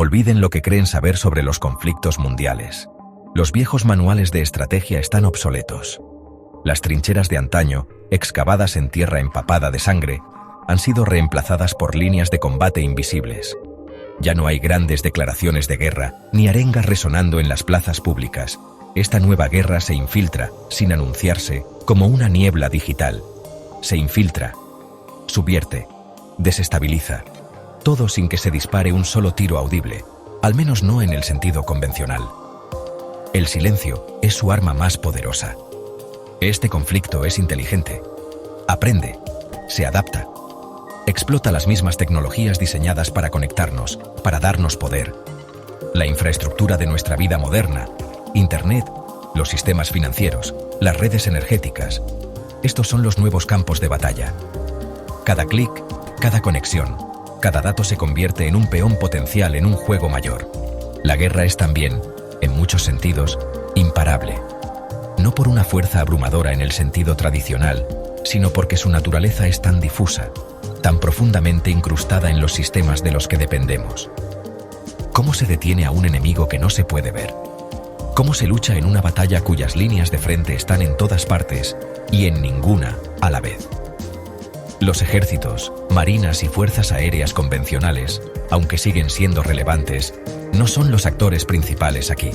Olviden lo que creen saber sobre los conflictos mundiales. Los viejos manuales de estrategia están obsoletos. Las trincheras de antaño, excavadas en tierra empapada de sangre, han sido reemplazadas por líneas de combate invisibles. Ya no hay grandes declaraciones de guerra, ni arengas resonando en las plazas públicas. Esta nueva guerra se infiltra, sin anunciarse, como una niebla digital. Se infiltra, subvierte, desestabiliza, todo sin que se dispare un solo tiro audible, al menos no en el sentido convencional. El silencio es su arma más poderosa. Este conflicto es inteligente. Aprende, se adapta, explota las mismas tecnologías diseñadas para conectarnos, para darnos poder. La infraestructura de nuestra vida moderna, Internet, los sistemas financieros, las redes energéticas. Estos son los nuevos campos de batalla. Cada clic, cada conexión, cada dato se convierte en un peón potencial en un juego mayor. La guerra es también, en muchos sentidos, imparable. No por una fuerza abrumadora en el sentido tradicional, sino porque su naturaleza es tan difusa, tan profundamente incrustada en los sistemas de los que dependemos. ¿Cómo se detiene a un enemigo que no se puede ver? ¿Cómo se lucha en una batalla cuyas líneas de frente están en todas partes y en ninguna a la vez? Los ejércitos, marinas y fuerzas aéreas convencionales, aunque siguen siendo relevantes, no son los actores principales aquí.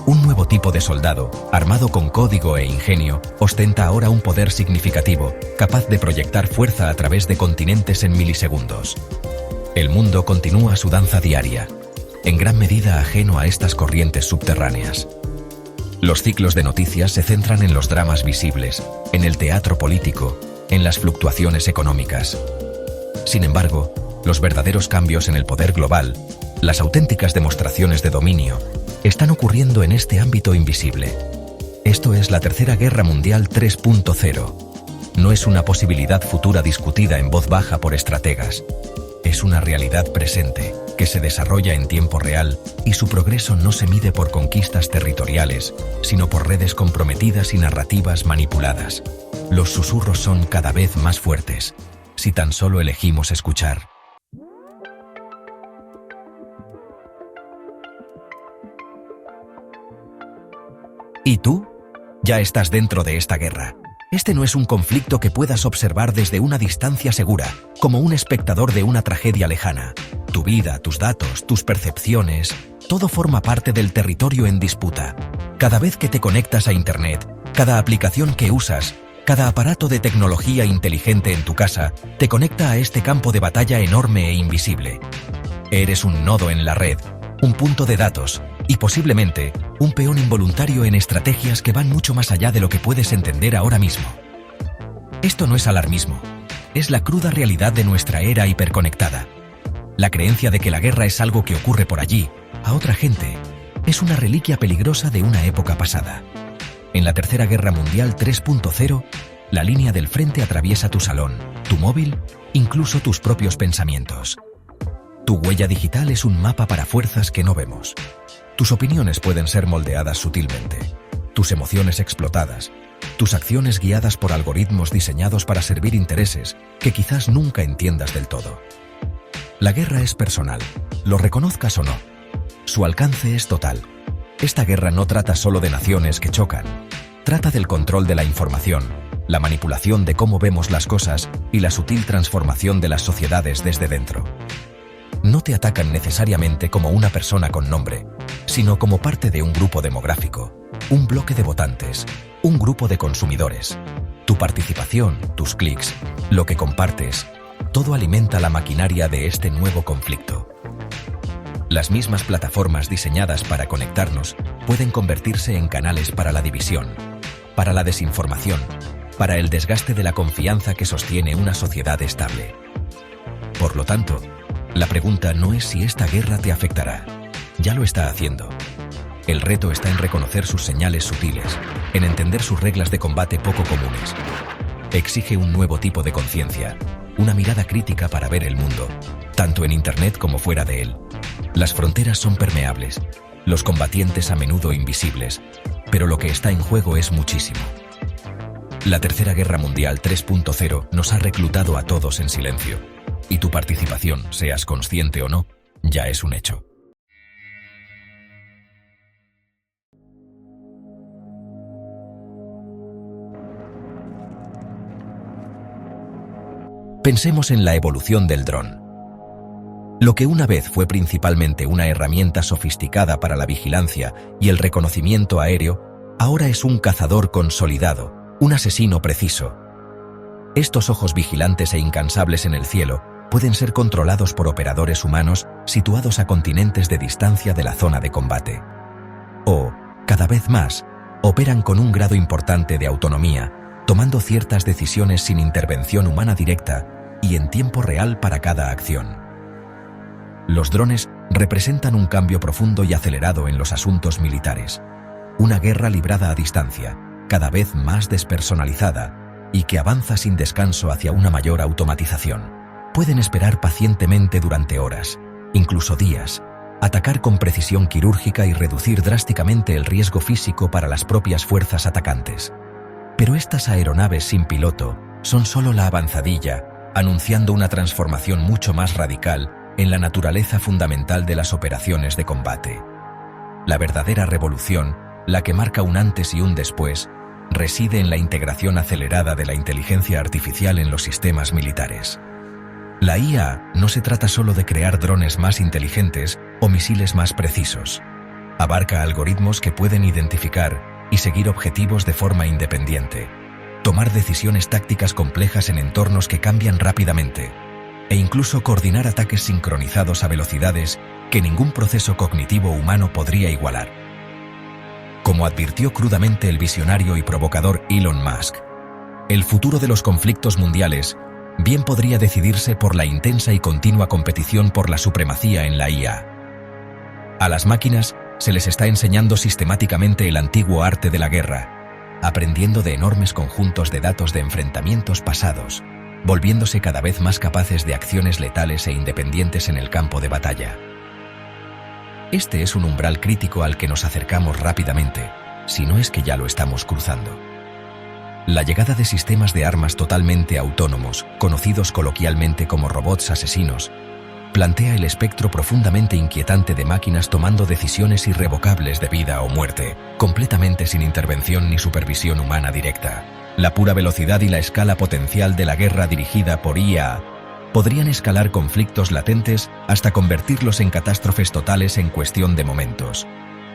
Un nuevo tipo de soldado, armado con código e ingenio, ostenta ahora un poder significativo, capaz de proyectar fuerza a través de continentes en milisegundos. El mundo continúa su danza diaria, en gran medida ajeno a estas corrientes subterráneas. Los ciclos de noticias se centran en los dramas visibles, en el teatro político, en las fluctuaciones económicas. Sin embargo, los verdaderos cambios en el poder global, las auténticas demostraciones de dominio, están ocurriendo en este ámbito invisible. Esto es la Tercera Guerra Mundial 3.0. No es una posibilidad futura discutida en voz baja por estrategas. Es una realidad presente, que se desarrolla en tiempo real, y su progreso no se mide por conquistas territoriales, sino por redes comprometidas y narrativas manipuladas. Los susurros son cada vez más fuertes, si tan solo elegimos escuchar. ¿Y tú? Ya estás dentro de esta guerra. Este no es un conflicto que puedas observar desde una distancia segura, como un espectador de una tragedia lejana. Tu vida, tus datos, tus percepciones, todo forma parte del territorio en disputa. Cada vez que te conectas a Internet, cada aplicación que usas, cada aparato de tecnología inteligente en tu casa, te conecta a este campo de batalla enorme e invisible. Eres un nodo en la red, un punto de datos, y posiblemente un peón involuntario en estrategias que van mucho más allá de lo que puedes entender ahora mismo. Esto no es alarmismo, es la cruda realidad de nuestra era hiperconectada. La creencia de que la guerra es algo que ocurre por allí, a otra gente, es una reliquia peligrosa de una época pasada. En la Tercera Guerra Mundial 3.0, la línea del frente atraviesa tu salón, tu móvil, incluso tus propios pensamientos. Tu huella digital es un mapa para fuerzas que no vemos. Tus opiniones pueden ser moldeadas sutilmente, tus emociones explotadas, tus acciones guiadas por algoritmos diseñados para servir intereses que quizás nunca entiendas del todo. La guerra es personal, lo reconozcas o no. Su alcance es total. Esta guerra no trata solo de naciones que chocan. Trata del control de la información, la manipulación de cómo vemos las cosas y la sutil transformación de las sociedades desde dentro. No te atacan necesariamente como una persona con nombre, sino como parte de un grupo demográfico, un bloque de votantes, un grupo de consumidores. Tu participación, tus clics, lo que compartes, todo alimenta la maquinaria de este nuevo conflicto. Las mismas plataformas diseñadas para conectarnos pueden convertirse en canales para la división, para la desinformación, para el desgaste de la confianza que sostiene una sociedad estable. Por lo tanto, la pregunta no es si esta guerra te afectará. Ya lo está haciendo. El reto está en reconocer sus señales sutiles, en entender sus reglas de combate poco comunes. Exige un nuevo tipo de conciencia, una mirada crítica para ver el mundo, tanto en Internet como fuera de él. Las fronteras son permeables, los combatientes a menudo invisibles, pero lo que está en juego es muchísimo. La Tercera Guerra Mundial 3.0 nos ha reclutado a todos en silencio, y tu participación, seas consciente o no, ya es un hecho. Pensemos en la evolución del dron. Lo que una vez fue principalmente una herramienta sofisticada para la vigilancia y el reconocimiento aéreo, ahora es un cazador consolidado, un asesino preciso. Estos ojos vigilantes e incansables en el cielo pueden ser controlados por operadores humanos situados a continentes de distancia de la zona de combate. O, cada vez más, operan con un grado importante de autonomía, tomando ciertas decisiones sin intervención humana directa y en tiempo real para cada acción. Los drones representan un cambio profundo y acelerado en los asuntos militares. Una guerra librada a distancia, cada vez más despersonalizada y que avanza sin descanso hacia una mayor automatización. Pueden esperar pacientemente durante horas, incluso días, atacar con precisión quirúrgica y reducir drásticamente el riesgo físico para las propias fuerzas atacantes. Pero estas aeronaves sin piloto son solo la avanzadilla, anunciando una transformación mucho más radical en la naturaleza fundamental de las operaciones de combate. La verdadera revolución, la que marca un antes y un después, reside en la integración acelerada de la inteligencia artificial en los sistemas militares. La IA no se trata solo de crear drones más inteligentes o misiles más precisos. Abarca algoritmos que pueden identificar y seguir objetivos de forma independiente, tomar decisiones tácticas complejas en entornos que cambian rápidamente, e incluso coordinar ataques sincronizados a velocidades que ningún proceso cognitivo humano podría igualar. Como advirtió crudamente el visionario y provocador Elon Musk, el futuro de los conflictos mundiales bien podría decidirse por la intensa y continua competición por la supremacía en la IA. A las máquinas se les está enseñando sistemáticamente el antiguo arte de la guerra, aprendiendo de enormes conjuntos de datos de enfrentamientos pasados, volviéndose cada vez más capaces de acciones letales e independientes en el campo de batalla. Este es un umbral crítico al que nos acercamos rápidamente, si no es que ya lo estamos cruzando. La llegada de sistemas de armas totalmente autónomos, conocidos coloquialmente como robots asesinos, plantea el espectro profundamente inquietante de máquinas tomando decisiones irrevocables de vida o muerte, completamente sin intervención ni supervisión humana directa. La pura velocidad y la escala potencial de la guerra dirigida por IA podrían escalar conflictos latentes hasta convertirlos en catástrofes totales en cuestión de momentos,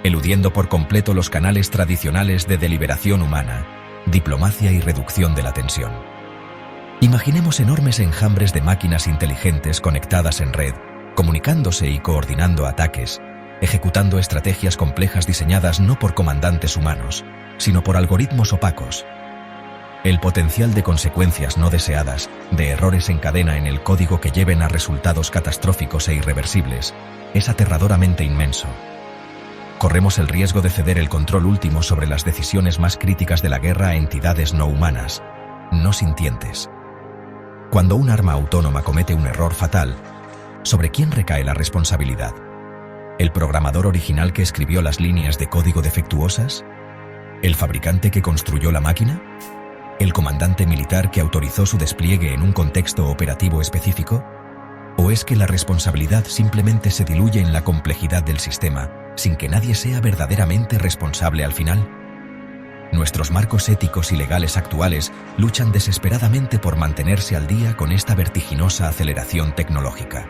eludiendo por completo los canales tradicionales de deliberación humana, diplomacia y reducción de la tensión. Imaginemos enormes enjambres de máquinas inteligentes conectadas en red, comunicándose y coordinando ataques, ejecutando estrategias complejas diseñadas no por comandantes humanos, sino por algoritmos opacos. El potencial de consecuencias no deseadas, de errores en cadena en el código que lleven a resultados catastróficos e irreversibles, es aterradoramente inmenso. Corremos el riesgo de ceder el control último sobre las decisiones más críticas de la guerra a entidades no humanas, no sintientes. Cuando un arma autónoma comete un error fatal, ¿sobre quién recae la responsabilidad? ¿El programador original que escribió las líneas de código defectuosas? ¿El fabricante que construyó la máquina? ¿El comandante militar que autorizó su despliegue en un contexto operativo específico? ¿O es que la responsabilidad simplemente se diluye en la complejidad del sistema, sin que nadie sea verdaderamente responsable al final? Nuestros marcos éticos y legales actuales luchan desesperadamente por mantenerse al día con esta vertiginosa aceleración tecnológica.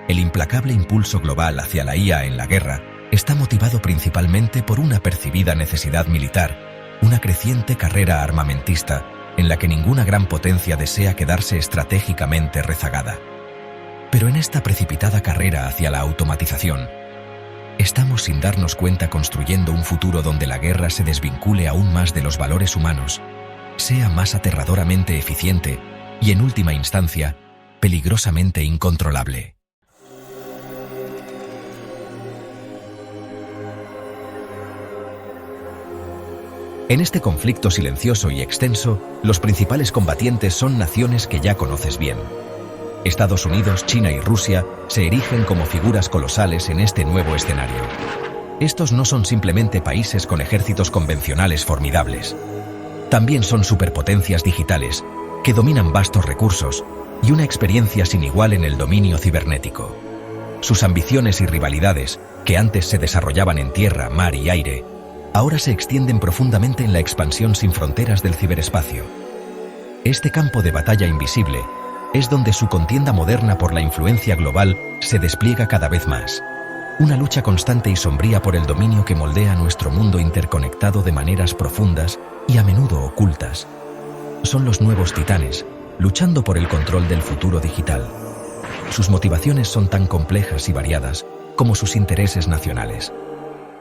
El implacable impulso global hacia la IA en la guerra está motivado principalmente por una percibida necesidad militar, una creciente carrera armamentista en la que ninguna gran potencia desea quedarse estratégicamente rezagada. Pero en esta precipitada carrera hacia la automatización, estamos sin darnos cuenta construyendo un futuro donde la guerra se desvincule aún más de los valores humanos, sea más aterradoramente eficiente y, en última instancia, peligrosamente incontrolable. En este conflicto silencioso y extenso, los principales combatientes son naciones que ya conoces bien. Estados Unidos, China y Rusia se erigen como figuras colosales en este nuevo escenario. Estos no son simplemente países con ejércitos convencionales formidables. También son superpotencias digitales que dominan vastos recursos y una experiencia sin igual en el dominio cibernético. Sus ambiciones y rivalidades, que antes se desarrollaban en tierra, mar y aire, ahora se extienden profundamente en la expansión sin fronteras del ciberespacio. Este campo de batalla invisible es donde su contienda moderna por la influencia global se despliega cada vez más. Una lucha constante y sombría por el dominio que moldea nuestro mundo interconectado de maneras profundas y a menudo ocultas. Son los nuevos titanes, luchando por el control del futuro digital. Sus motivaciones son tan complejas y variadas como sus intereses nacionales.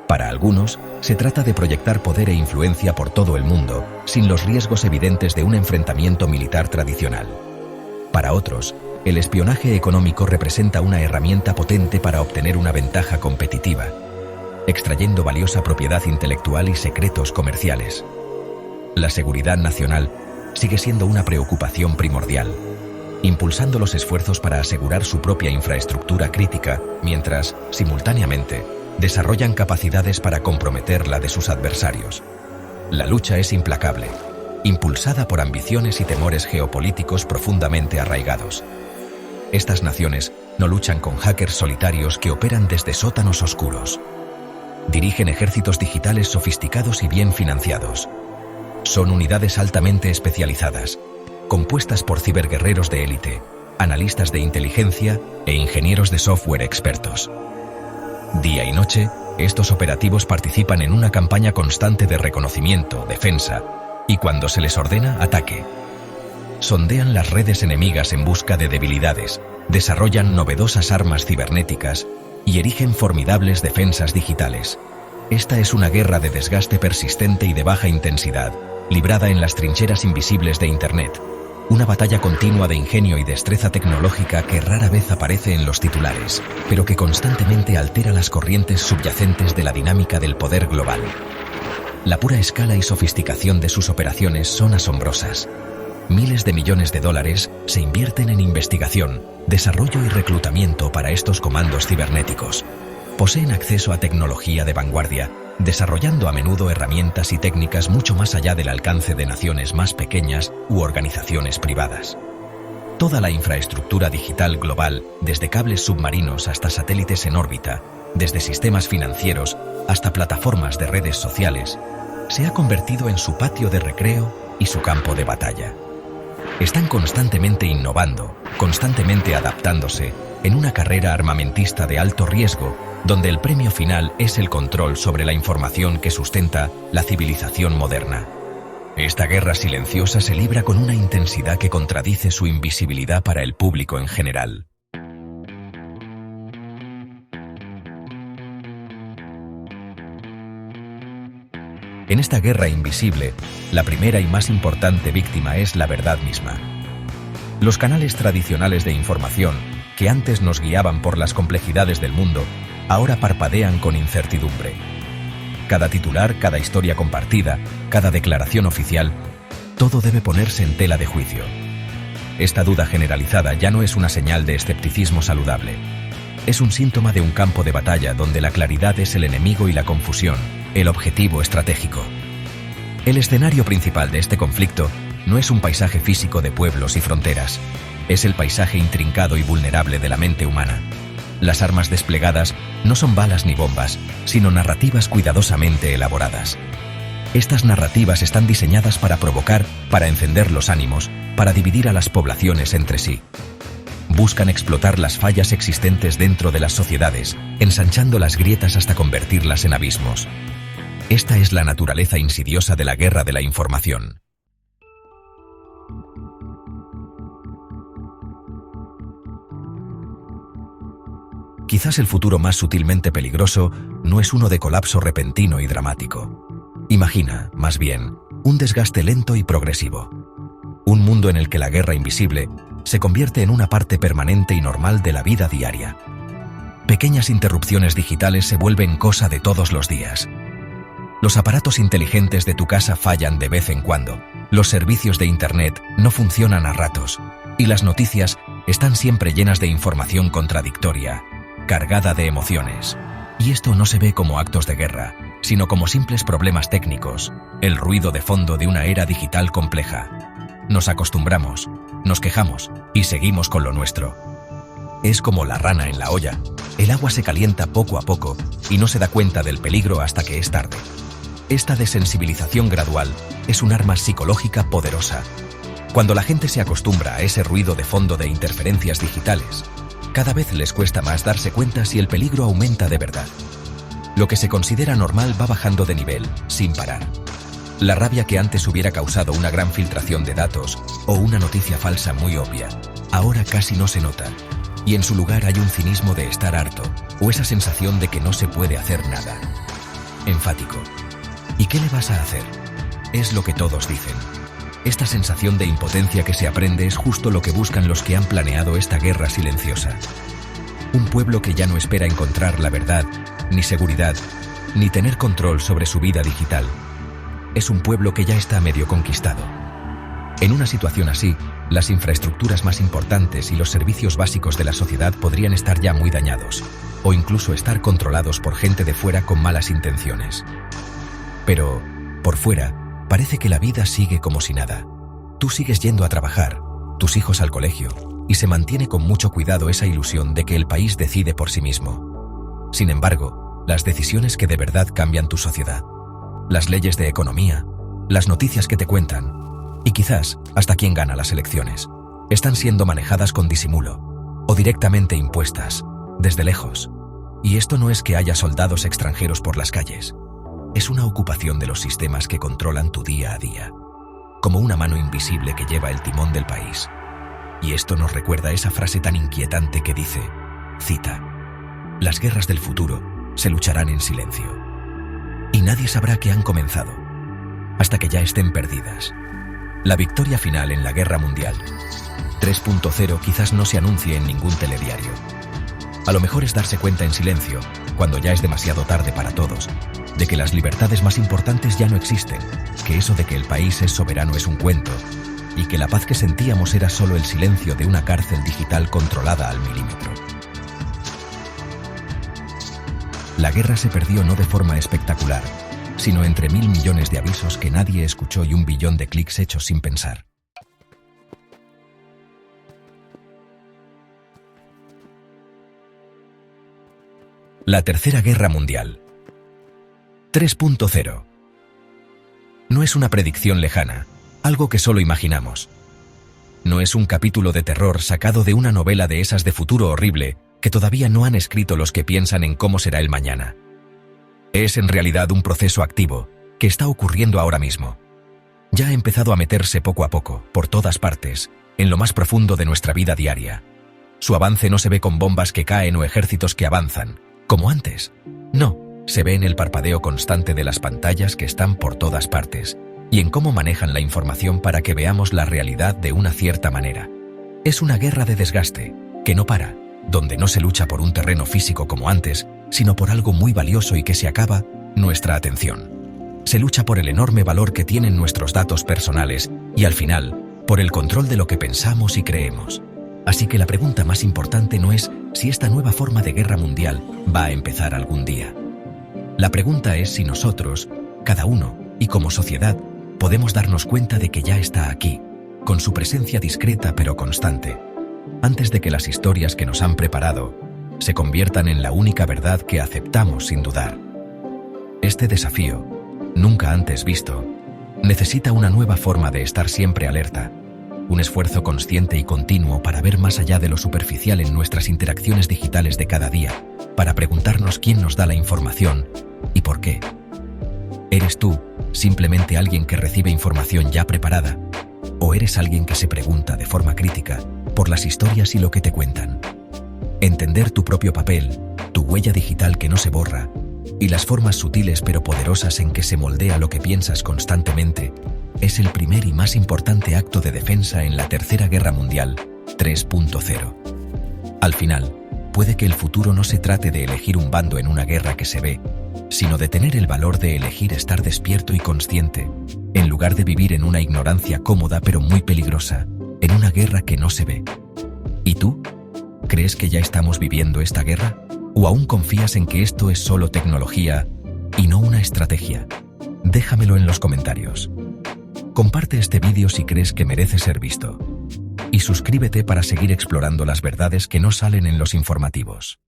Para algunos, se trata de proyectar poder e influencia por todo el mundo, sin los riesgos evidentes de un enfrentamiento militar tradicional. Para otros, el espionaje económico representa una herramienta potente para obtener una ventaja competitiva, extrayendo valiosa propiedad intelectual y secretos comerciales. La seguridad nacional sigue siendo una preocupación primordial, impulsando los esfuerzos para asegurar su propia infraestructura crítica, mientras, simultáneamente, desarrollan capacidades para comprometer la de sus adversarios. La lucha es implacable, impulsada por ambiciones y temores geopolíticos profundamente arraigados. Estas naciones no luchan con hackers solitarios que operan desde sótanos oscuros. Dirigen ejércitos digitales sofisticados y bien financiados. Son unidades altamente especializadas, compuestas por ciberguerreros de élite, analistas de inteligencia e ingenieros de software expertos. Día y noche, estos operativos participan en una campaña constante de reconocimiento, defensa y, cuando se les ordena, ataque. Sondean las redes enemigas en busca de debilidades, desarrollan novedosas armas cibernéticas y erigen formidables defensas digitales. Esta es una guerra de desgaste persistente y de baja intensidad, librada en las trincheras invisibles de Internet. Una batalla continua de ingenio y destreza tecnológica que rara vez aparece en los titulares, pero que constantemente altera las corrientes subyacentes de la dinámica del poder global. La pura escala y sofisticación de sus operaciones son asombrosas. Miles de millones de dólares se invierten en investigación, desarrollo y reclutamiento para estos comandos cibernéticos. Poseen acceso a tecnología de vanguardia, desarrollando a menudo herramientas y técnicas mucho más allá del alcance de naciones más pequeñas u organizaciones privadas. Toda la infraestructura digital global, desde cables submarinos hasta satélites en órbita, desde sistemas financieros hasta plataformas de redes sociales, se ha convertido en su patio de recreo y su campo de batalla. Están constantemente innovando, constantemente adaptándose, en una carrera armamentista de alto riesgo, donde el premio final es el control sobre la información que sustenta la civilización moderna. Esta guerra silenciosa se libra con una intensidad que contradice su invisibilidad para el público en general. En esta guerra invisible, la primera y más importante víctima es la verdad misma. Los canales tradicionales de información, que antes nos guiaban por las complejidades del mundo, ahora parpadean con incertidumbre. Cada titular, cada historia compartida, cada declaración oficial, todo debe ponerse en tela de juicio. Esta duda generalizada ya no es una señal de escepticismo saludable. Es un síntoma de un campo de batalla donde la claridad es el enemigo y la confusión, el objetivo estratégico. El escenario principal de este conflicto no es un paisaje físico de pueblos y fronteras, es el paisaje intrincado y vulnerable de la mente humana. Las armas desplegadas no son balas ni bombas, sino narrativas cuidadosamente elaboradas. Estas narrativas están diseñadas para provocar, para encender los ánimos, para dividir a las poblaciones entre sí. Buscan explotar las fallas existentes dentro de las sociedades, ensanchando las grietas hasta convertirlas en abismos. Esta es la naturaleza insidiosa de la guerra de la información. Quizás el futuro más sutilmente peligroso no es uno de colapso repentino y dramático. Imagina, más bien, un desgaste lento y progresivo. Un mundo en el que la guerra invisible se convierte en una parte permanente y normal de la vida diaria. Pequeñas interrupciones digitales se vuelven cosa de todos los días. Los aparatos inteligentes de tu casa fallan de vez en cuando, los servicios de Internet no funcionan a ratos, y las noticias están siempre llenas de información contradictoria, cargada de emociones. Y esto no se ve como actos de guerra, sino como simples problemas técnicos, el ruido de fondo de una era digital compleja. Nos acostumbramos, nos quejamos y seguimos con lo nuestro. Es como la rana en la olla. El agua se calienta poco a poco y no se da cuenta del peligro hasta que es tarde. Esta desensibilización gradual es un arma psicológica poderosa. Cuando la gente se acostumbra a ese ruido de fondo de interferencias digitales, cada vez les cuesta más darse cuenta si el peligro aumenta de verdad. Lo que se considera normal va bajando de nivel, sin parar. La rabia que antes hubiera causado una gran filtración de datos o una noticia falsa muy obvia, ahora casi no se nota. Y en su lugar hay un cinismo de estar harto o esa sensación de que no se puede hacer nada. Enfático. ¿Y qué le vas a hacer? Es lo que todos dicen. Esta sensación de impotencia que se aprende es justo lo que buscan los que han planeado esta guerra silenciosa. Un pueblo que ya no espera encontrar la verdad, ni seguridad, ni tener control sobre su vida digital. Es un pueblo que ya está medio conquistado. En una situación así, las infraestructuras más importantes y los servicios básicos de la sociedad podrían estar ya muy dañados, o incluso estar controlados por gente de fuera con malas intenciones. Pero, por fuera, parece que la vida sigue como si nada. Tú sigues yendo a trabajar, tus hijos al colegio, y se mantiene con mucho cuidado esa ilusión de que el país decide por sí mismo. Sin embargo, las decisiones que de verdad cambian tu sociedad, las leyes de economía, las noticias que te cuentan, y quizás hasta quién gana las elecciones, están siendo manejadas con disimulo, o directamente impuestas, desde lejos. Y esto no es que haya soldados extranjeros por las calles. Es una ocupación de los sistemas que controlan tu día a día, como una mano invisible que lleva el timón del país. Y esto nos recuerda esa frase tan inquietante que dice, cita, «Las guerras del futuro se lucharán en silencio. Y nadie sabrá que han comenzado, hasta que ya estén perdidas». La victoria final en la Guerra Mundial 3.0 quizás no se anuncie en ningún telediario. A lo mejor es darse cuenta en silencio, cuando ya es demasiado tarde para todos, de que las libertades más importantes ya no existen, que eso de que el país es soberano es un cuento, y que la paz que sentíamos era solo el silencio de una cárcel digital controlada al milímetro. La guerra se perdió no de forma espectacular, sino entre 1000 millones de avisos que nadie escuchó y 1 billón de clics hechos sin pensar. La Tercera Guerra Mundial 3.0. No es una predicción lejana, algo que solo imaginamos. No es un capítulo de terror sacado de una novela de esas de futuro horrible que todavía no han escrito los que piensan en cómo será el mañana. Es en realidad un proceso activo que está ocurriendo ahora mismo. Ya ha empezado a meterse poco a poco, por todas partes, en lo más profundo de nuestra vida diaria. Su avance no se ve con bombas que caen o ejércitos que avanzan, como antes. No, se ve en el parpadeo constante de las pantallas que están por todas partes y en cómo manejan la información para que veamos la realidad de una cierta manera. Es una guerra de desgaste, que no para, donde no se lucha por un terreno físico como antes, sino por algo muy valioso y que se acaba, nuestra atención. Se lucha por el enorme valor que tienen nuestros datos personales y, al final, por el control de lo que pensamos y creemos. Así que la pregunta más importante no es si esta nueva forma de guerra mundial va a empezar algún día. La pregunta es si nosotros, cada uno, y como sociedad, podemos darnos cuenta de que ya está aquí, con su presencia discreta pero constante, antes de que las historias que nos han preparado se conviertan en la única verdad que aceptamos sin dudar. Este desafío, nunca antes visto, necesita una nueva forma de estar siempre alerta, un esfuerzo consciente y continuo para ver más allá de lo superficial en nuestras interacciones digitales de cada día, para preguntarnos quién nos da la información y por qué. ¿Eres tú simplemente alguien que recibe información ya preparada? ¿O eres alguien que se pregunta de forma crítica por las historias y lo que te cuentan? Entender tu propio papel, tu huella digital que no se borra, y las formas sutiles pero poderosas en que se moldea lo que piensas constantemente, es el primer y más importante acto de defensa en la Tercera Guerra Mundial 3.0. Al final, puede que el futuro no se trate de elegir un bando en una guerra que se ve, sino de tener el valor de elegir estar despierto y consciente, en lugar de vivir en una ignorancia cómoda pero muy peligrosa, en una guerra que no se ve. ¿Y tú? ¿Crees que ya estamos viviendo esta guerra? ¿O aún confías en que esto es solo tecnología y no una estrategia? Déjamelo en los comentarios. Comparte este vídeo si crees que merece ser visto. Y suscríbete para seguir explorando las verdades que no salen en los informativos.